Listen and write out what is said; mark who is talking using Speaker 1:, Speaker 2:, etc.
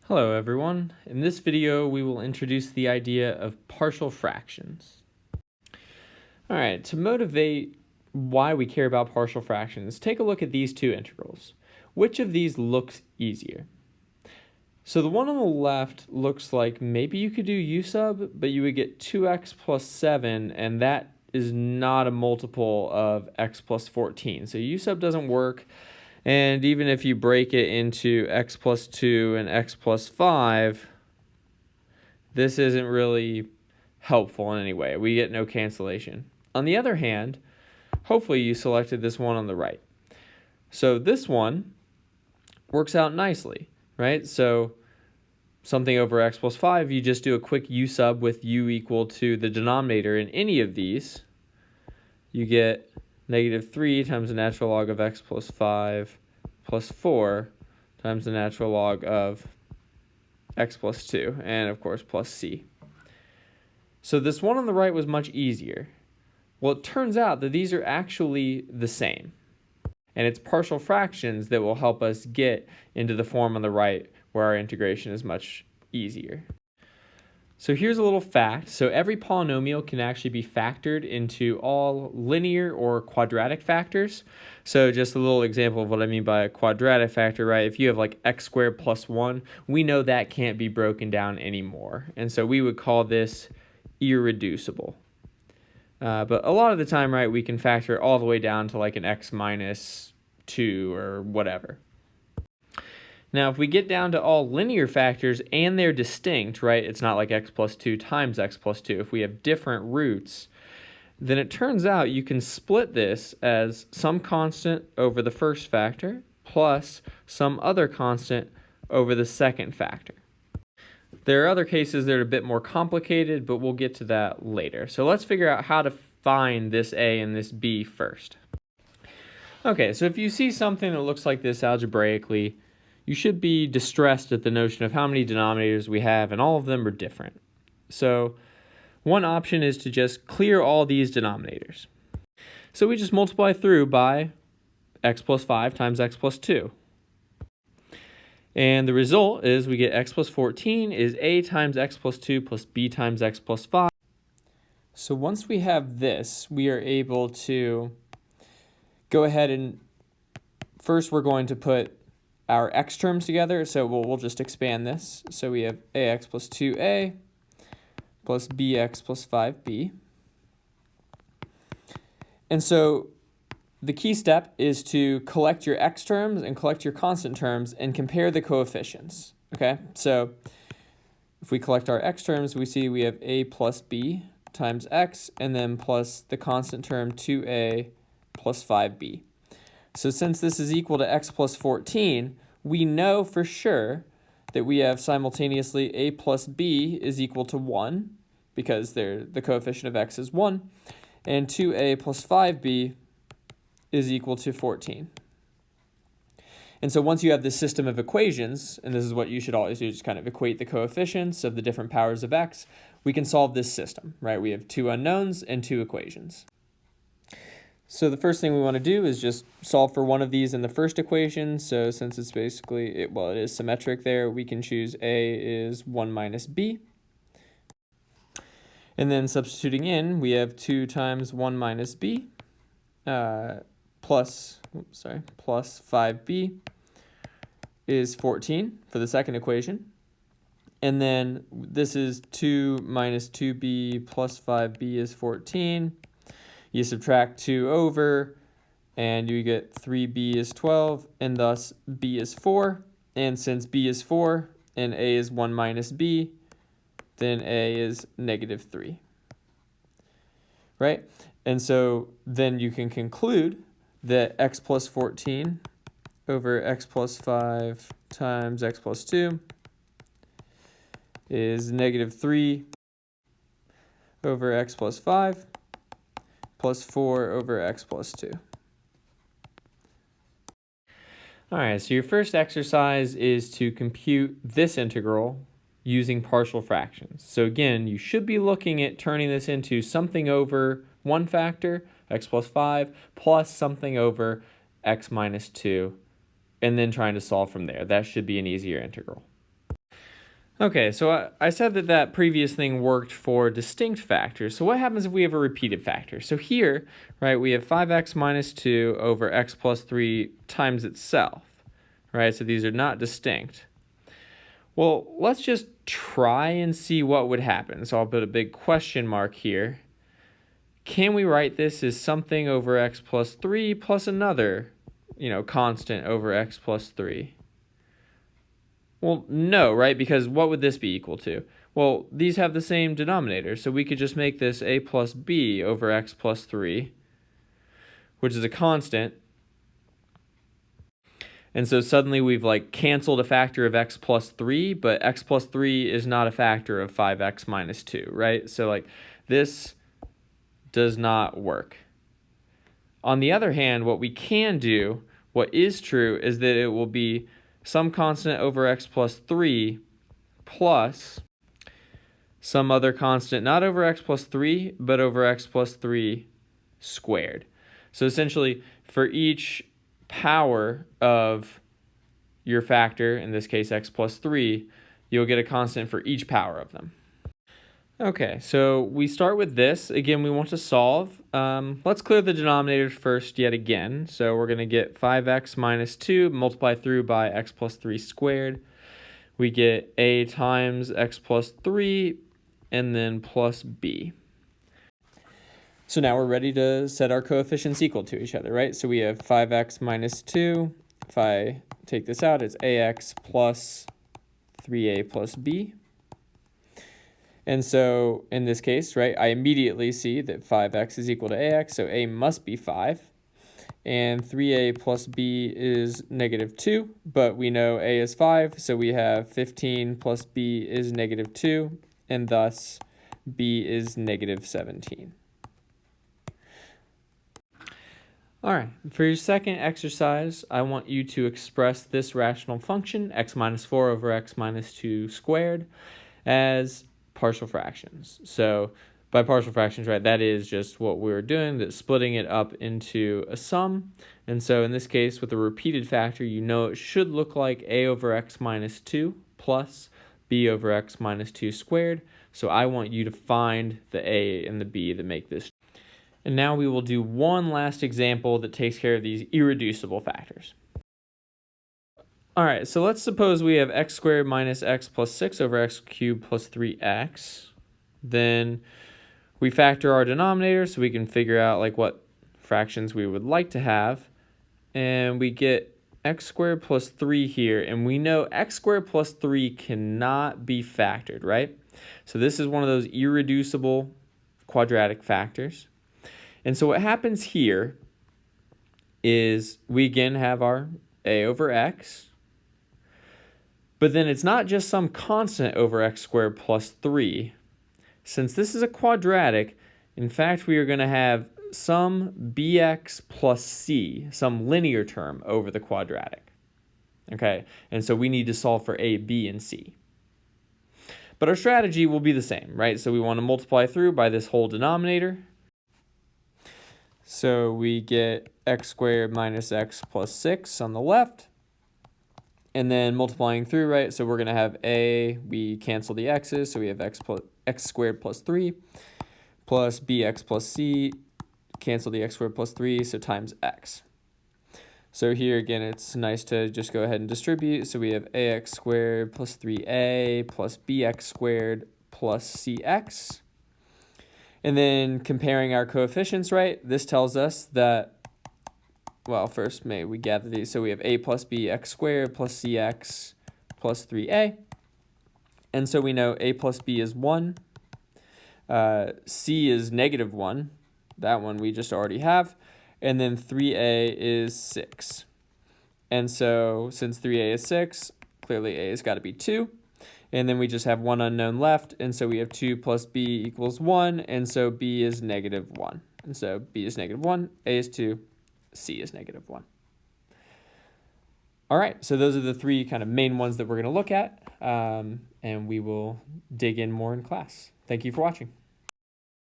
Speaker 1: Hello everyone. In this video we will introduce the idea of partial fractions. Alright, to motivate why we care about partial fractions, take a look at these two integrals. Which of these looks easier? So the one on the left looks like maybe you could do u sub, but you would get 2x plus 7, and that is not a multiple of x plus 14. So u sub doesn't work. And even if you break it into x plus 2 and x plus 5, this isn't really helpful in any way. We get no cancellation. On the other hand, hopefully you selected this one on the right. So this one works out nicely, right? So something over x plus 5, you just do a quick u sub with u equal to the denominator in any of these. You get negative 3 times the natural log of x plus 5 plus 4 times the natural log of x plus 2, and of course plus c. So this one on the right was much easier. Well, it turns out that these are actually the same. And it's partial fractions that will help us get into the form on the right where our integration is much easier. So here's a little fact. So every polynomial can actually be factored into all linear or quadratic factors. So just a little example of what I mean by a quadratic factor, right? If you have like x squared plus 1, we know that can't be broken down anymore. And so we would call this irreducible. But a lot of the time, right, we can factor all the way down to like an x minus 2 or whatever. Now, if we get down to all linear factors and they're distinct, right, it's not like x plus 2 times x plus 2. If we have different roots, then it turns out you can split this as some constant over the first factor plus some other constant over the second factor. There are other cases that are a bit more complicated, but we'll get to that later. So let's figure out how to find this a and this b first. Okay, so if you see something that looks like this algebraically, you should be distressed at the notion of how many denominators we have, and all of them are different. So one option is to just clear all these denominators. So we just multiply through by x plus 5 times x plus 2. And the result is we get x plus 14 is a times x plus 2 plus b times x plus 5. So once we have this, we are able to go ahead and first we're going to put our x terms together, so we'll just expand this. So we have ax plus 2a plus bx plus 5b. And so the key step is to collect your x terms and collect your constant terms and compare the coefficients. Okay, so if we collect our x terms, we see we have a plus b times x, and then plus the constant term 2a plus 5b. So since this is equal to x plus 14, we know for sure that we have simultaneously a plus b is equal to 1, because the coefficient of x is 1, and 2a plus 5b is equal to 14. And so once you have this system of equations, and this is what you should always do, just kind of equate the coefficients of the different powers of x, we can solve this system, right? We have two unknowns and two equations. So the first thing we want to do is just solve for one of these in the first equation. So since it's basically, it is symmetric there, we can choose a is 1 minus b. And then substituting in, we have 2 times 1 minus b plus 5b is 14 for the second equation. And then this is 2 minus 2b plus 5b is 14. You subtract 2 over, and you get 3b is 12, and thus b is 4. And since b is 4 and a is 1 minus b, then a is negative 3. Right? And so then you can conclude that x plus 14 over x plus 5 times x plus 2 is negative 3 over x plus 5 plus 4 over x plus 2. All right, so your first exercise is to compute this integral using partial fractions. So again, you should be looking at turning this into something over one factor, x plus 5, plus something over x minus 2, and then trying to solve from there. That should be an easier integral. Okay, so I said that previous thing worked for distinct factors. So what happens if we have a repeated factor? So here, right, we have 5x minus 2 over x plus 3 times itself, right? So these are not distinct. Well, let's just try and see what would happen. So I'll put a big question mark here. Can we write this as something over x plus 3 plus another, constant over x plus 3? Well, no, right? Because what would this be equal to? Well, these have the same denominator, so we could just make this a plus b over x plus 3, which is a constant. And so suddenly we've canceled a factor of x plus 3, but x plus 3 is not a factor of 5x minus 2, right? So this does not work. On the other hand, what we can do, what is true, is that it will be some constant over x plus 3 plus some other constant, not over x plus 3, but over x plus 3 squared. So essentially, for each power of your factor, in this case x plus 3, you'll get a constant for each power of them. Okay, so we start with this. Again, we want to solve. Let's clear the denominator first yet again. So we're going to get 5x minus 2 multiplied through by x plus 3 squared. We get a times x plus 3 and then plus b. So now we're ready to set our coefficients equal to each other, right? So we have 5x minus 2. If I take this out, it's ax plus 3a plus b. And so in this case, right, I immediately see that 5x is equal to ax, so a must be 5. And 3a plus b is negative 2, but we know a is 5, so we have 15 plus b is negative 2, and thus b is negative 17. All right, for your second exercise, I want you to express this rational function, x minus 4 over x minus 2 squared, as partial fractions. So by partial fractions, right, that is just what we're doing, that's splitting it up into a sum. And so in this case, with a repeated factor, it should look like a over x minus 2 plus b over x minus 2 squared. So I want you to find the a and the b that make this. And now we will do one last example that takes care of these irreducible factors. All right, so let's suppose we have x squared minus x plus 6 over x cubed plus 3x. Then we factor our denominator so we can figure out what fractions we would like to have. And we get x squared plus 3 here. And we know x squared plus 3 cannot be factored, right? So this is one of those irreducible quadratic factors. And so what happens here is we again have our a over x. But then it's not just some constant over x squared plus 3. Since this is a quadratic, in fact, we are going to have some bx plus c, some linear term over the quadratic. Okay, and so we need to solve for a, b, and c. But our strategy will be the same, right? So we want to multiply through by this whole denominator. So we get x squared minus x plus 6 on the left. And then multiplying through, right? So we're going to have a, we cancel the x's, so we have x squared plus 3, plus bx plus c, cancel the x squared plus 3, so times x. So here again, it's nice to just go ahead and distribute. So we have ax squared plus 3a plus bx squared plus cx. And then comparing our coefficients, right? This tells us that, well, first may we gather these. So we have a plus b x squared plus cx plus 3a. And so we know a plus b is 1. C is negative 1. That one we just already have. And then 3a is 6. And so since 3a is 6, clearly a has got to be 2. And then we just have one unknown left. And so we have 2 plus b equals 1. And so b is negative 1. And so b is negative 1, a is 2, c is negative 1. All right, so those are the three kind of main ones that we're going to look at. And we will dig in more in class. Thank you for watching.